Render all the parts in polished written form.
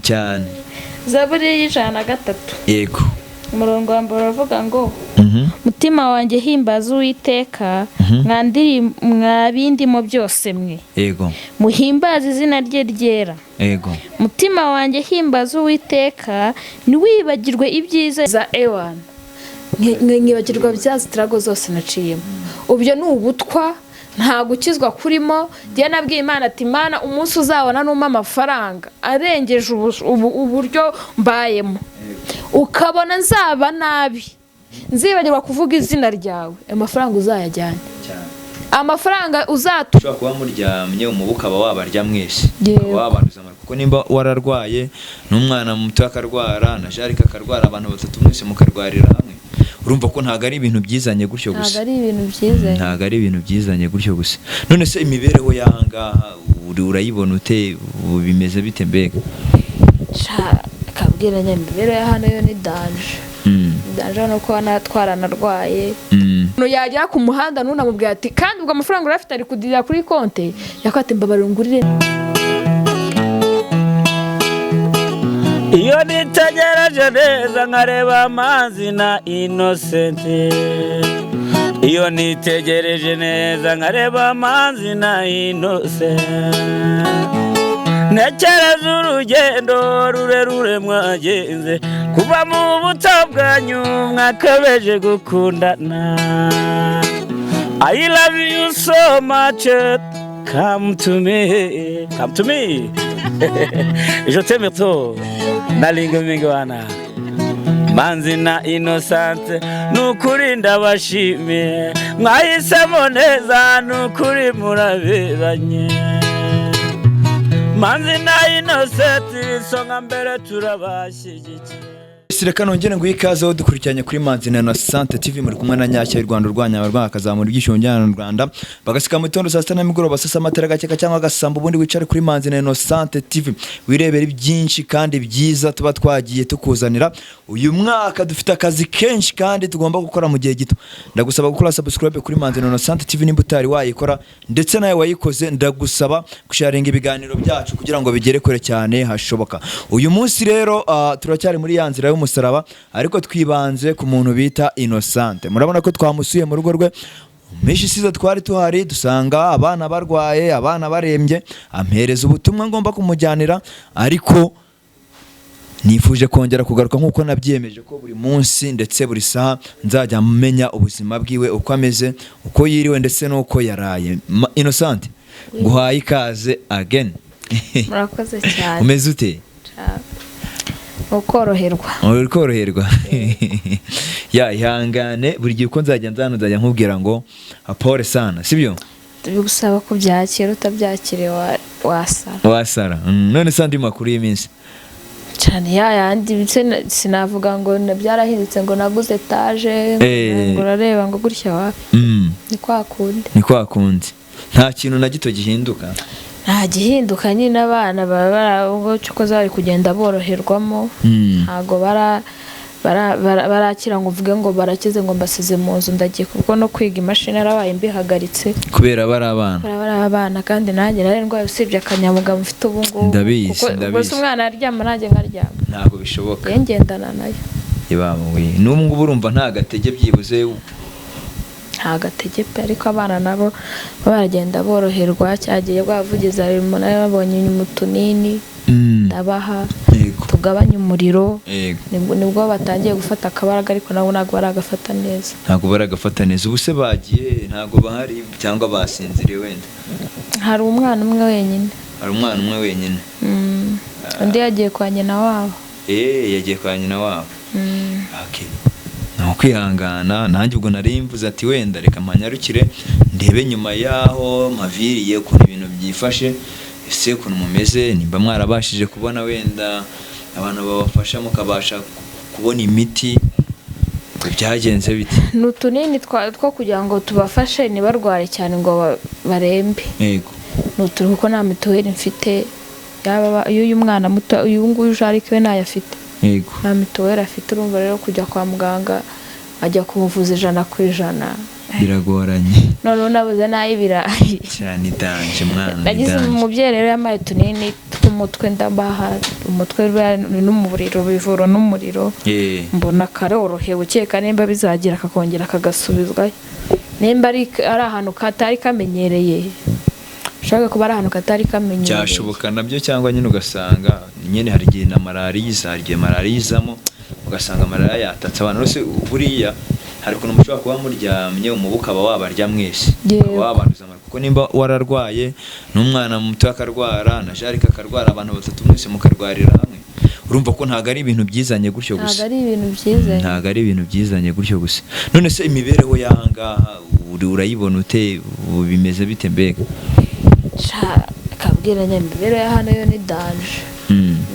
cyane. Zaburi y'ijana gatatu. Yego. Umurongo wa mbere uravuga ngo mutima wanjye himbaza Uwiteka mwabindimo byose mwe. Yego. Muhimbaza izina rye ryera. Yego. Mutima wanjye himbaza Uwiteka ntiwibagirwe ibyiza za Ewana. Nkibagirwa bya zitirago zose naciyemo. Ubyo ni ubutwa nta gukizwa kurimo. Diye nabwiye Imana ati Imana umunsi uzabona numa amafaranga arengeje uburyo mbayemo ukabona nzaba nabi nzibagirwa kuvuga izina ryawe amafaranga uzayajyana amafaranga ushobora kuba muryamye umubuka aba wabarya mwese wabanduza kuko nimba wararwaye n'umwana muto akarwara na Jarika akarwara abantu batatu mwese mukarwarira hamwe urumva ko ntago ari ibintu byizanye gutyo gusa ntago ari ibintu byizanye gutyo gusa. None se imibereho yangaha urayibona ute bimeze bite mbega? Kabwira nyambere ya hano yo ni danje. Danje no ko natwaranarwaye. No yajya ku muhanda nunamubwira ati kandi ubwo amafaranga urafite ari kudira kuri konte yakwate mbabarungurire. Iyo nitegereje neza nkareba amazi na Innocent. Iyo nitegereje neza nkareba amazi na Innocent. Nekereza urugendo rurerure mwagenze kuva mu buto bwanyu mwakabeje gukundana. I love you so much. Come to me. Come to me. Je t'aime trop. Nalinga mingwana. Manzi na Innocent nukuri ndabashimiye mwahisemo neza nukuri muraberanye. Manzi na Innocent songa mbere turabashyigikiye. Sireka nongere ngo ikaze dukurikiranye kuri Manzi na Innocent TV muri kumwe na Nyashya y'u Rwanda urwanya abarwa akazamura ibyishonjyana mu Rwanda bagasika mu tondo saa 6 n'imigoroba sasa amatara gakeka cyangwa gasamba ubundi wicare kuri Manzi na Innocent TV wirebera byinshi kandi byiza tuba twagiye tukuzanira. Uyu mwaka dufite akazi kenshi kandi tugomba gukora mu gihe gito. Ndagusaba gukora subscribe kuri Manzi na Innocent TV nimba utari wayikora ndetse nawe wayikoze ndagusaba gusharinga ibiganiro byacu kugira ngo bigere kure cyane hashoboka. Uyu munsi rero turacyari muri yanzira y'umusaraba ariko twibanze ku muntu bita Innocent. Murabona ko twamusuye mu rugo rwe mishi sizo twari tuhari dusanga abana barwaye abana barembye ampereza ubutumwa ngomba kumujyanira ariko nifuje kongera kugaruka nkuko nabyemeje ko buri munsi ndetse buri saha nzajya mumenya ubuzima bwiwe uko ameze uko yiriwe ndetse nuko yaraye. Innocent nguhaye ikaze again. Murakoze cyane. Umeze ute? Ukoroherwa. Ya ihangane buri gihe uko nzajya nzajya nkubwira ngo apore sana sibyo? Tubigusaba ko byakira utabyakire wasara. None sandi makuru y'iminsi cyane yandi sinavuga ngo byarahindutse ngo naguze etage ngo urareba ngo gutya wapi. Ni kwa kundi nta kintu na gito gihinduka. Nta gihinduka nyine abana baba cyo zari kugenda boroherwamo ntago barakira ngo uvuge ngo barakize ngo mbasize mu nzu ndagiye kuko no kwiga imashini arabaye mbihagaritse kubera bari abana kandi nanjye nari ndwaye usibye akanyamuga mufite ubu ngubu ndabizi kuko umwana aryama nanjye nkaryama ntago bishoboka yengendana nayo ibawe n'ubu ngubu urumva nta gatege byibuze nta gatege pe ariko abana nabo baragenda boroherwa cyagiye bwavugiza arimo nayo babonye umutunini ndabaha tugabanya umuriro nibwo batangiye gufata akabaraga ariko nabo ntago baragafata neza. Ubuse bagiye ntago bahari cyangwa basinziriye wenda? Hari umwana umwe wenyine. Undi yagiye kwa nyina wabo. Yagiye kwa nyina wabo. Okay. Kwihangana nanjye ubwo nari mvuze ati wenda reka mpanyarukire ndebe nyuma yaho maviriye ukuntu ibintu byifashe ese ukuntu mumeze nimba mwarabashije kubona wenda abantu babafasha mukabasha kubona imiti byagenze bite? Nutunini two kugira ngo tubafashe nibarware cyane ngo barembe. Yego. Nuturi kuko nta mituweli mfite yaba uyu mwana muto uyu nguyu Jarike we nayo afite. Yego. Nta mituweli afite urumva rero kujya kwa muganga ajya kumuvuza 100%. biragoranye none nabuze n'ay'ibirayi cyane danje mwana nagize umubyeyi rero yamaye utunini tw'umutwe ndabaha umutwe uri n'umuriro bivura n'umuriro mbona karorohewe ukeka nimba bizagira akakongera kagasubizwayo nimba ari ahantu katari kamenyereye ushaka kuba ari ahantu katari kamenyereye cyashoboka nabyo cyangwa nyine ugasanga nyine hari igihe na malariya iza hari igihe malariya izamo ugasanga malariya yatatse abantu bose buriya hari ukuntu mushobora kuba muryamye umubu ukaba wabarya mwese wabanduza kuko nimba wararwaye n'umwana muto akarwara na Jarika akarwara abantu batatu mwese mukarwarira hamwe urumva ko ntago ari ibintu byizanye gutyo gusa ntago ari ibintu byizanye gutyo gusa none se imibereho y'ahangaha urayibona ute bimeze bite mbega kabwira nya imibereho ya hano yo ni danje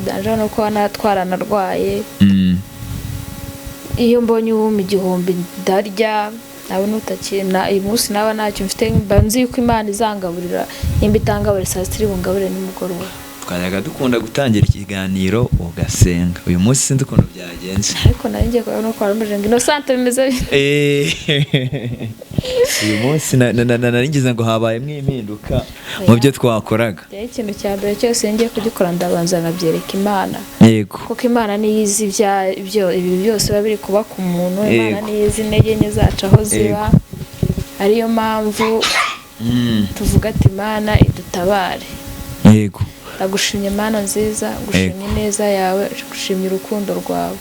danje no ko twaranarwaye iyo mbonye mu igihumbi ndarya nawe nutakina uyu munsi naba ntacyo mfite mbanzi yuko Imana izangaburira nimba itangaburira saa sita ibungaburire nimugoroba twajyaga dukunda gutangira ikiganiro ugasenga uyu munsi sinzi ukuntu byagenze ariko nari ngiye kubona ko warumuje ngo Innocent bimeze uyu munsi nari ngize ngo habayemo impinduka mu byo twakoraga ikintu cya mbere cyose ngiye kugikora ndabanza nkabyereka Imana yego kuko Imana niyo izi ibi byose biba biri kuba ku muntu Imana niyo izi intege nke zacu aho ziba ariyo mpamvu tuvuga ati Imana idutabare yego ndagushimye Mana nziza ngushimye neza yawe gushimye urukundo rwawe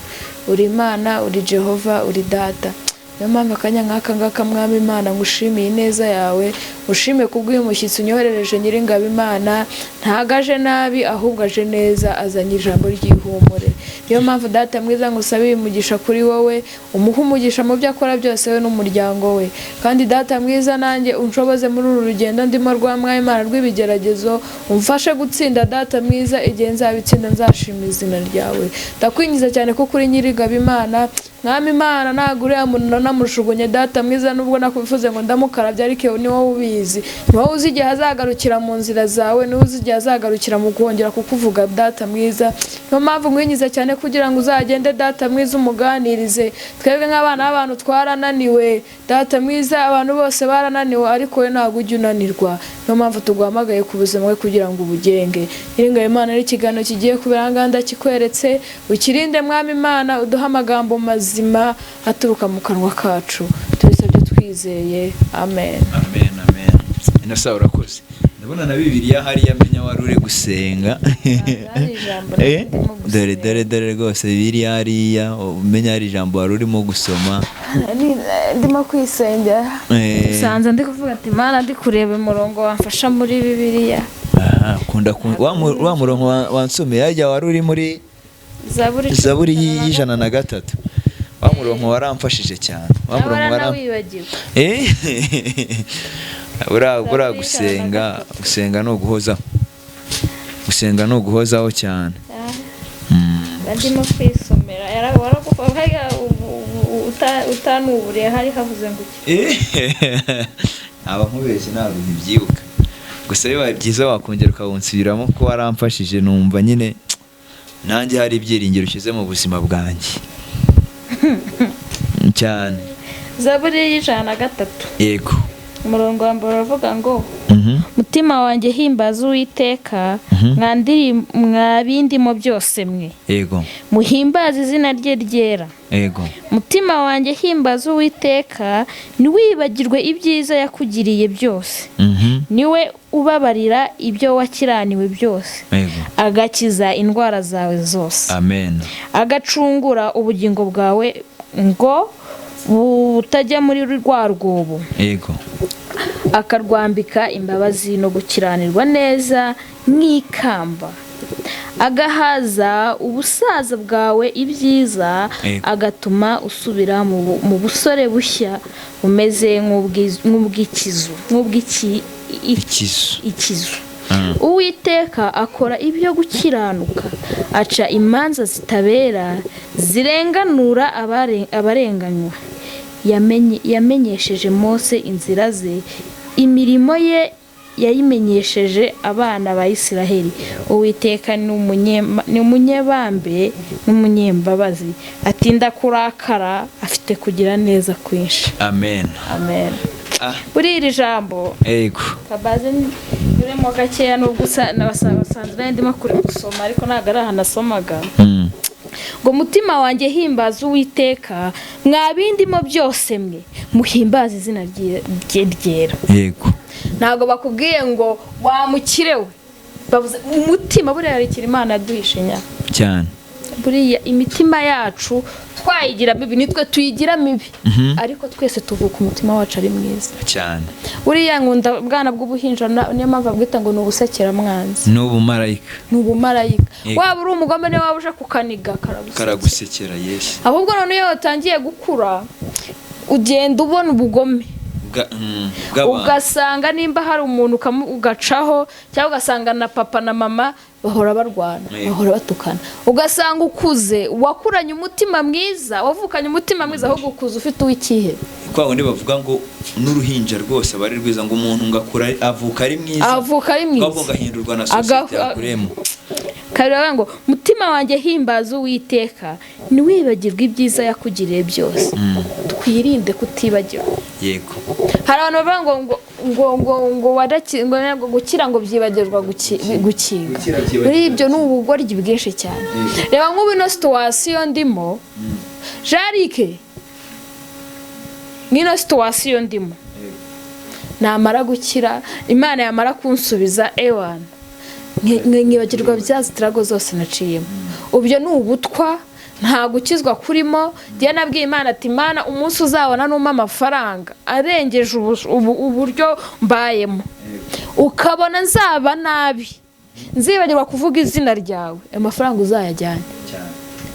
uri Imana uri Jehova uri Data niyo mpamvu akanya nk'aka ngaka mwami Imana ngushimiye ineza yawe ushime kubw'uyu mushyitsi unyoherereje Nyiringabo Imana ntagaje nabi ahubwo aje neza azanye ijambo ry'ihumure niyo mpamvu Data mwiza ngusabiye umugisha kuri wowe umuha umugisha mu byo akora byose we n'umuryango we kandi Data mwiza nanjye unshoboze muri uru rugendo ndimo rwa mwami Imana rw'ibigeragezo umfashe gutsinda Data mwiza igihe nzabitsinda nzashima izina ryawe ndakwinjiza cyane kuko uri Nyiringabo Imana mwami Imana ntabwo uriya muntu namushugunye Data mwiza nubwo nakubivuze ngo ndamukarabya ariko ni wowe ubizi ni wowe uzi igihe azagarukira mu nzira zawe ni wowe uzi igihe azagarukira mu kongera kukuvuga Data mwiza niyo mpamvu mwinjiza cyane kugira ngo uzagende Data mwiza umuganirize twebwe nk'abana b'abantu twarananiwe Data mwiza abantu bose barananiwe ariko we ntabwo ujya unanirwa niyo mpamvu tuguhamagaye ku buzima bwe kugira ngo ubugenge Nyiringabo Imana ari ikiganiro kigiye kubera nganda kikweretse ukirinde mwami Imana uduha amagambo mazima aturuka mu kanwa kacu tubisabye twizeye amen amen amen Innocent urakoze ndabona na Bibiliya hari yamenya wari uri gusenga dore rwose Bibiliya hariya umenya hari ijambo wari urimo gusoma ndimo kwisengera usanze ndi kuvuga ati Imana ndi kureba umurongo wamfasha muri Bibiliya ukunda wa murongo wansomeye hajya wari uri muri Zaburi y'103 wa murongo waramfashije cyane wa murongo warawibagiwe ura gusenga no guhozaho cyane ndimo kwisomera utanuburiye hari havuze ngo aba nkubeshye ntabwo ntibyibuka gusa bibaye byiza wakongera ukawunsubiramo ko waramfashije numva nyine nanjye hari ibyiringiro ushyize mu buzima bwanjye cyane Zaburi y'103 yego umurongo wa mbere uravuga ngo mutima wanjye himbaza Uwiteka mwabindimo byose mwe yego muhimbaza izina rye ryera yego mutima wanjye himbaza Uwiteka ntiwibagirwe ibyiza yakugiriye byose niwe ubabarira ibyo wakiraniwe byose agakiza indwara zawe zose amen agacungura ubugingo bwawe ngo butajya muri rwa rwobo yego akarwambika imbabazi no gukiranirwa neza nk'ikamba agahaza ubusaza bwawe ibyiza agatuma usubira mu busore bushya bumeze nk'ubw'ikizu Uwiteka akora ibyo gukiranuka aca imanza zitabera zirenganura abarenganywa yamenyesheje Mose inzira ze imirimo ye yayimenyesheje abana ba Isiraheli Uwiteka ni umunyebambe n'umunyembabazi atinda kurakara afite kugira neza kwinshi amen amen buri iri jambo yego kabaze uremo gakeya nubwo nabasanzwe ndimo gusoma ariko ntabwo ari ahantu nasomaga ngo mutima wanjye himbaza Uwiteka mwa bindimo byose mwe muhimbaza izina rye ryera. yego ntabwo bakubwiye ngo wamukirewe bavuze umutima buriya arikira Imana yaduhishinya cyane buriya imitima yacu twayigira mibi nitwe tuyigira mibi ariko twese tuvuka umutima wacu ari mwiza cyane buriya nkunda bwana bw'ubuhinja niyo mpamvu bwita ngo ni ubusekera mwanzi ni ubumarayika waba uri umugome niwe waba uje kukaniga karagusekera Yesu ahubwo none iyo watangiye gukura ugenda ubona ubugome ugasanga nimba hari umuntu ugacaho cyangwa ugasanga na papa na mama bahora barwana bahora batukana ugasanga ukuze wakuranye umutima mwiza wavukanye umutima mwiza ahubwo ukuze ufite uw'ikihe kwa wundi bavuga ngo n'uruhinja rwose abari rwiza ngo umuntu ngakura avuka ari mwiza ahubwo ngahindurwa na sosiyete yakuremo kabira ngo mutima wanjye himbaza Uwiteka ntiwibagirwe ibyiza yakugiriye byose twirinde kutibagirwa. yego hari abantu bavuga ngo gukira ngo byibagirwa gukinga muri ibyo ni ubugoryi bwinshi cyane. reba nk'ubu ino situwasiyo ndimo Jarike nk'ino situwasiyo ndimo namara gukira Imana yamara kunsubiza ewana nkibagirwa bya zitirago zose naciyemo ubyo ni ubutwa nta gukizwa kurimo. njye nabwiye Imana ati Imana umunsi uzabona n'umpa amafaranga arengeje uburyo mbayemo ukabona nzaba nabi nzibagirwa kuvuga izina ryawe amafaranga uzayajyane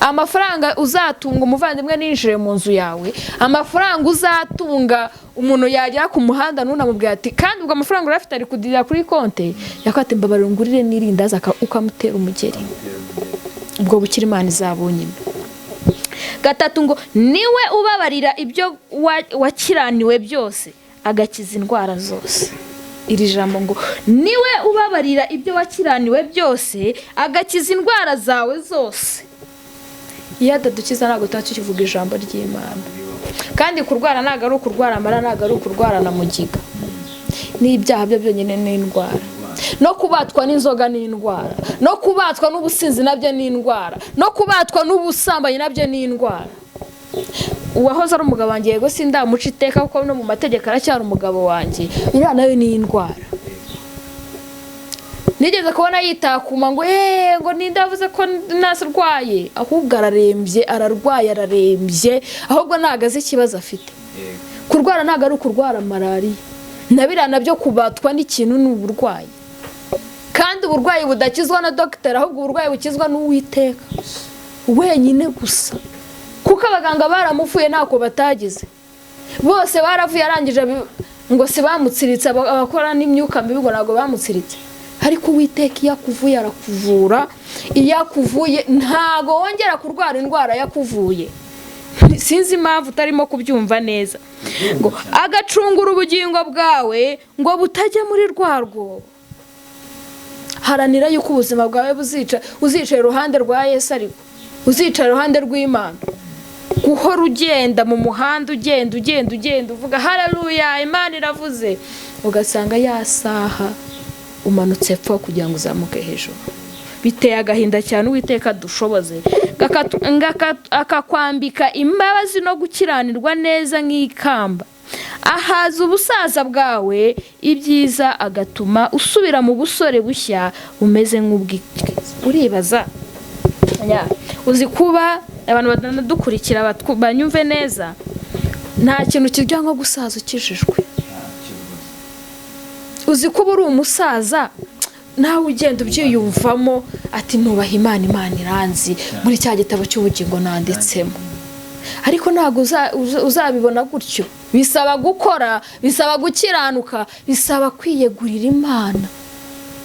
amafaranga uzatunga umuvandimwe ninjire mu nzu yawe amafaranga uzatunga umuntu yagera ku muhanda nunamubwira ati kandi ubwo amafaranga urafite ari kudira kuri konte yakwate mbabarira ngurire n'irindaza ukamutera umugeri ubwo bukira Imana izabonyine. gatatu ngo niwe ubabarira ibyo wakiraniwe byose agakiza indwara zose. iri jambo ngo niwe ubabarira ibyo wakiraniwe byose agakiza indwara zawe zose. iyo adadukiza ntabwo tuba tukivuga ijambo ry'Imana kandi kurwara ntabwo ari ukurwara amara ntabwo ari ukurwara na mugiga n'ibyaha byo byonyine ni indwara no kubatwa n'inzoga ni indwara no kubatwa n'ubusinzi nabyo ni indwara no kubatwa n'ubusambanyi nabyo ni indwara. uwahoze ari umugabo wanjye yego sindamuca iteka kuko no mu mategeko aracyari umugabo wanjye iriya nayo ni indwara. nigeze kubona yitakuma ngo ngo ninde yavuze ko nasarwaye ahubwo ararembye ahubwo ntago azi ikibazo afite. kurwara ntago ari ukurwara malariya nabiriya nabyo kubatwa n'ikintu ni uburwayi kandi uburwayi budakizwa na dogiteri ahubwo uburwayi bukizwa n'Uwiteka wenyine gusa kuko abaganga baramufuye ntako batagize bose baravuye arangije ngo se bamutsiritse abakora n'imyuka mibi ngo ntabwo bamutsiritse ariko Uwiteka iyo akuvuye arakuvura iyo akuvuye ntago wongera kurwara indwara yakuvuye. sinzi impamvu utarimo kubyumva neza ngo agacungura ubugingo bwawe ngo butajya muri rwarwo. haranira yuko ubuzima bwawe uzicara iruhande rwa Yesu ariko uzicara iruhande rw'Imana guhora ugenda mu muhanda ugenda uvuga haleluya Imana iravuze ugasanga ya saha umanutse epfo kugira ngo uzamuke hejuru. biteye agahinda cyane Uwiteka dushoboze akakwambika imbabazi no gukiranirwa neza nk'ikamba ahaza ubusaza bwawe ibyiza agatuma usubira mu busore bushya bumeze nk'ubw'ikeza. uribaza uzi kuba abantu banadukurikira banyumve neza nta kintu kirya nko gusaza ukijijwe. uzi kuba uri umusaza nawe ugenda ubyiyumvamo ati nubaha Imana iranzi muri cya gitabo cy'ubugingo nanditsemo ariko ntabwo uzabibona gutyo. bisaba gukora bisaba gukiranuka bisaba kwiyegurira Imana.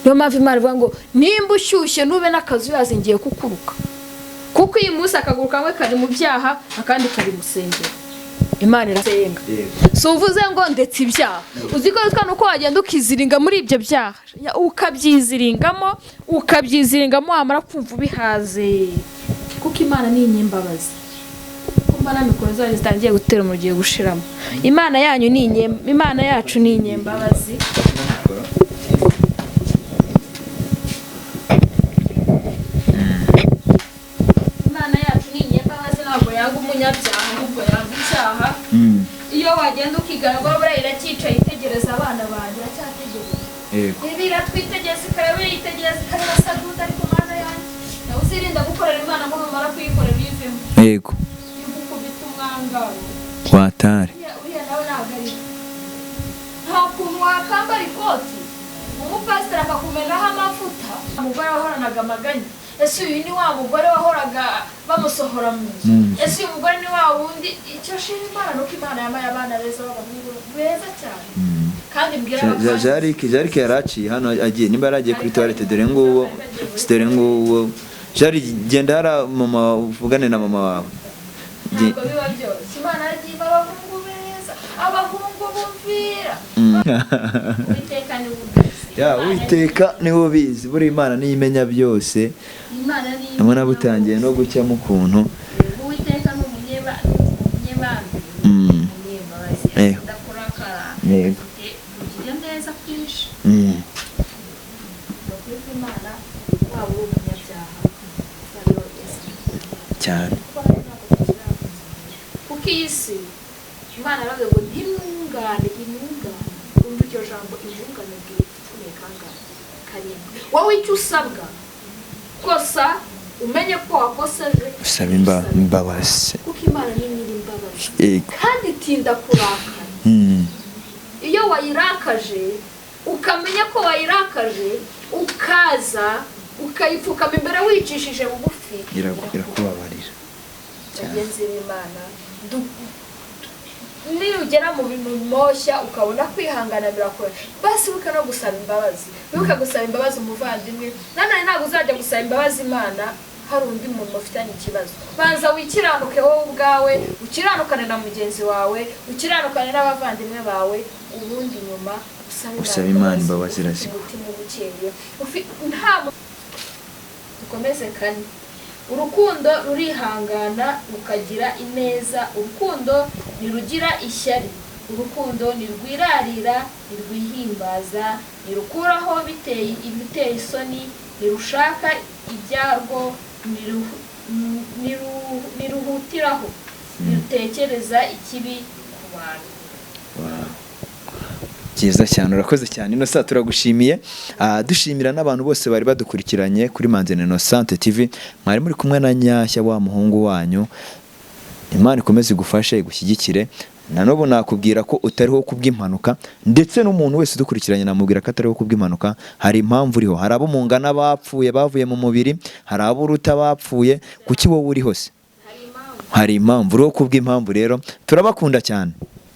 niyo mpamvu Imana ivuga ngo nimba ushyushye nube n'akazi yazingiye kukuruka kuko iyi munsi akaguru kamwe kari mu byaha akandi kari mu sengero. Imana irasenga si uvuze ngo ndetse ibyaha uzi ko witwa nuko wagenda ukiziringa muri ibyo byaha ukabyiziringamo wamara kumva ubihaze kuko Imana ni inyimbabazi mbona mikoro zanyu zitangiye gutera umugiye gushiramo. Imana yanyu ni Imana yacu ni inyembabazi. Imana yacu ni inyembabazi, ntabwo yanga umunyabyaha ahubwo yanga icyaha. Iyo wagenda ukigaragara buriya iracyicaye itegereza abana banjye, iracyategereza. Ibi iratwitegereza ikareba, yitegereza ikareba saduda, ariko Mana yanjye nawe uzirinda gukorera Imana ngo numara kuyikorera uyivemo. Yego. Yugukubita umwangaro. Watari. Uriya nawe ntabwo ari nta kuntu wakambara ikoti umupasiteri akakumenaho amavuta. Umugore wahoranaga amaganya, ese uyu ni wa mugore wahoraga bamusohora mu nzu? Ese uyu mugore ni wa wundi? Icyo shira Imana nuko Imana yamaye abana beza b'abahungu beza cyane. Kandi mbwira Jarike yaraciye hano agiye nimba yaragiye kuri toilette, dore nguwo Jari, genda hara mama uvugane na mama wawe. Ntabwo biba byose. Imana yagiye abahungu beza, abahungu bumvira. Uwiteka ni ubizi. Uwiteka ni ubizi. Buri Imana niyo imenya byose. Imana ni Namona butangiye no gucya mu kuntu. Uwiteka ni umunyebambi. Ndakurakara. Yego. Ugire neza kwinshi. Imana waba uri umunyabyaha cyane. Kuko iyi si Imana aravuga ngo intungane umva iryo jambo intungane bwite karindwi. Wowe icyo usabwa kosa umenye ko wakoseje, usaba imbabazi. kuko Imana ni nyir'imbabazi kandi itinda kurakara. Iyo wayirakaje ukamenya ko wayirakaje, ukaza ukayipfukama imbere wicishije bugufi, irakubabarira. bagenzi b'Imana, niyo ugera mu bintu moshya ukabona kwihangana birakora, basi wibuke no gusaba imbabazi. Wibuke gusaba imbabazi umuvandimwe. Nanone ntabwo uzajya gusaba imbabazi Imana hari undi muntu ufitanye ikibazo. Banza wikiranuke wowe ubwawe, ukiranukane na mugenzi wawe, ukiranukane n'abavandimwe bawe, ubundi nyuma usaba Imana imbabazi umutima ubukeye. Dukomeze kane. Urukundo rurihangana rukagira ineza. Urukundo ntirugira ishyari. Urukundo ntirwirarira, ntirwihimbaza, ntirukuraho ibiteye isoni, ntirushaka ibyarwo, ntiruhutiraho, ntirutekereza ikibi ku bantu. Byiza cyane, urakoze cyane Innocent, turagushimiye. Dushimira n'abantu bose bari badukurikiranye kuri Manzine Innocent TV. Mwari muri kumwe na Nyashya wa muhungu wanyu. Imana ikomeze igufashe igushyigikire. Na n'ubu nakubwira ko utariho kubw'impanuka, ndetse n'umuntu wese udukurikiranye namubwira ko atariho kubw'impanuka. Hari impamvu uriho. Hari abo mungana bapfuye bavuye mu mubiri, hari abo uruta bapfuye. Kuki wowe uri hose? Hari impamvu. Uriho kubw'impamvu. Rero turabakunda cyane.